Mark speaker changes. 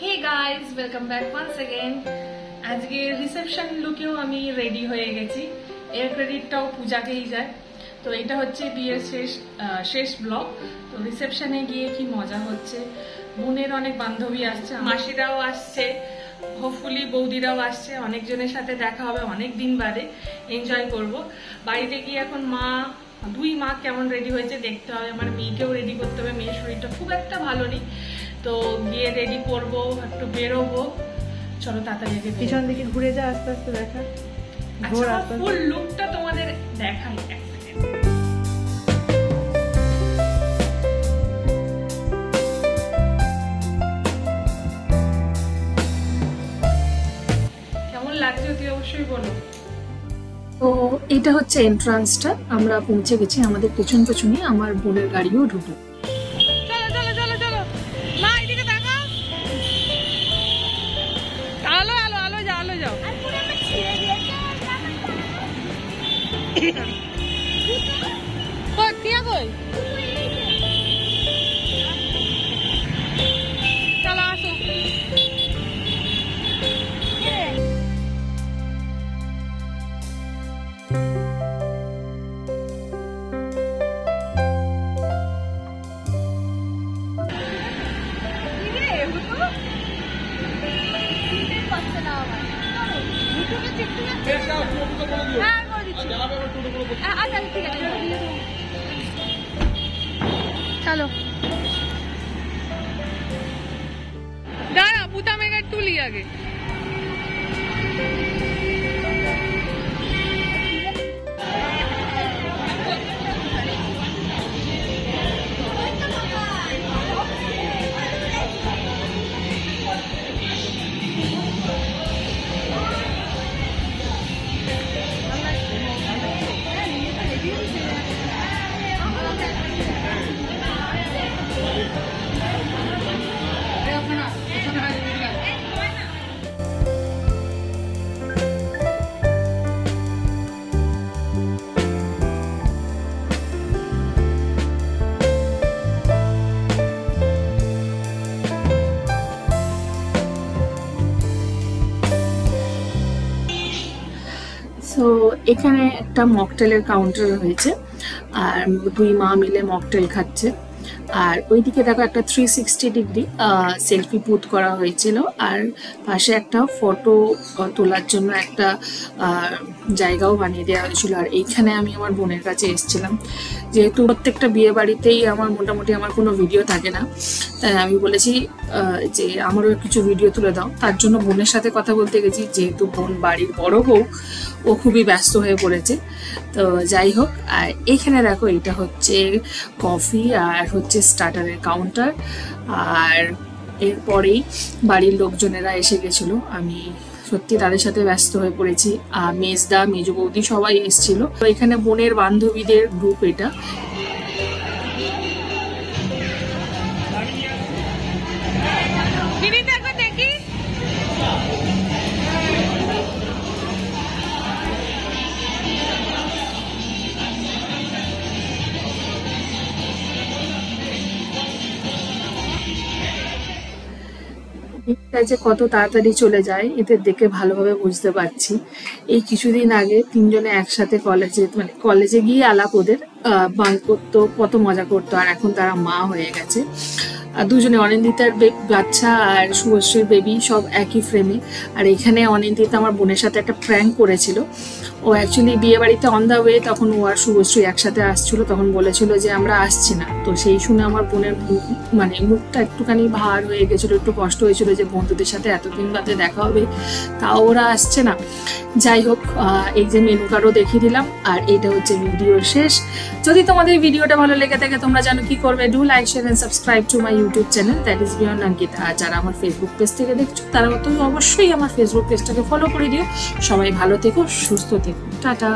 Speaker 1: Hey guys, welcome back once again. আজকে reception লুকেও আমি ready হয়ে গেছি। এর ক্রেডিটটাও পূজাকেই যায়। তো এটা হচ্ছে বিয়ের শেষ ব্লগ। তো রিসেপশনে গিয়ে কি মজা হচ্ছে, বোনের অনেক বান্ধবী আসছে, মাসিরাও আসছে, হোপফুলি বৌদিরাও আসছে, অনেকজনের সাথে দেখা হবে অনেক দিন বাদে, এনজয় করব। বাড়িতে গিয়ে এখন দুই মা কেমন রেডি হয়েছে দেখতে হবে, আমার মেয়েকেও রেডি করতে হবে, মেয়ের শরীরটা খুব একটা ভালো নেই। তো গিয়ে রেডি করবো, একটু বেরোবো। চলো তাড়াতাড়ি
Speaker 2: পিছন দিকে ঘুরে যা, আস্তে আস্তে দেখা,
Speaker 1: ফুল লুকটা তোমাদের দেখাই এক সেকেন্ড। কেমন লাগছে তুই অবশ্যই বলো।
Speaker 3: তো এটা হচ্ছে এন্ট্রান্সটা, আমরা পৌঁছে গেছি। আমাদের পেছন পেছনে আমার বোনের গাড়িও ঢুকলো।
Speaker 1: চলো দাঁড়া, পুতা মেঘার তুলি আগে।
Speaker 3: সো এখানে একটা মকটেলের কাউন্টার হয়েছে, আর দুই মা মিলে মকটেল খাচ্ছে। আর ওইদিকে দেখো একটা 360 ডিগ্রি সেলফি বুথ করা হয়েছিল, আর পাশে একটা ফটো তোলার জন্য একটা জায়গাও বানিয়ে দেওয়া হয়েছিল। আর এইখানে আমি আমার বোনের কাছে এসেছিলাম, যেহেতু প্রত্যেকটা বিয়ে বাড়িতেই আমার মোটামুটি আমার কোনো ভিডিও থাকে না, তাই আমি বলেছি যে আমারও কিছু ভিডিও তুলে দাও। তার জন্য বোনের সাথে কথা বলতে গেছি, যেহেতু বোন বাড়ির বড় বউ, ও খুবই ব্যস্ত হয়ে পড়েছে। তো যাই হোক, আর এখানে দেখো এটা হচ্ছে কফি আর হচ্ছে স্টার্টারের কাউন্টার। আর এরপরেই বাড়ির লোকজনেরা এসে গেছিলো, আমি সত্যি তাদের সাথে ব্যস্ত হয়ে পড়েছি। মেজদা, মেজো বৌদি সবাই এসেছিল। তো এখানে বোনের বান্ধবীদের গ্রুপ এটা। যে কত তাড়াতাড়ি চলে যায় এদের দেখে ভালোভাবে বুঝতে পারছি। এই কিছুদিন আগে তিনজনে একসাথে কলেজে গিয়ে আলাপ, ওদের বাঙ্ক করতো, কত মজা করতো, আর এখন তারা মা হয়ে গেছে। আর দুজনে, অনিন্দিতার বাচ্চা আর শুভশ্রীর বেবি সব একই ফ্রেমে। আর এখানে অনিন্দিতা আমার বোনের সাথে একটা প্র্যাঙ্ক করেছিল। ও অ্যাকচুয়ালি বিয়ে বাড়িতে অন দ্য ওয়ে, তখন ও আর শুভশ্রী একসাথে আসছিল, তখন বলেছিল যে আমরা আসছি না। তো সেই শুনে আমার বোনের মুখটা একটুখানি ভার হয়ে গেছিলো, একটু কষ্ট হয়েছিল যে বন্ধুদের সাথে এতদিন বাদে দেখা হবে, তাও ওরা আসছে না। যাই হোক, এই যে মেনু কার্ডও দেখিয়ে দিলাম। আর এটা হচ্ছে ভিডিও শেষ। যদি তোমাদের ভিডিওটা ভালো লেগে থাকে, তোমরা জানো কি করবে, do like, share and subscribe to my YouTube channel, that is beyond Ankita. আর যারা আমার ফেসবুক পেজ থেকে দেখছো, তারা তো অবশ্যই আমার ফেসবুক পেজটাকে ফলো করে দিও। সবাই ভালো থেকো, সুস্থ থেকো, টাটা।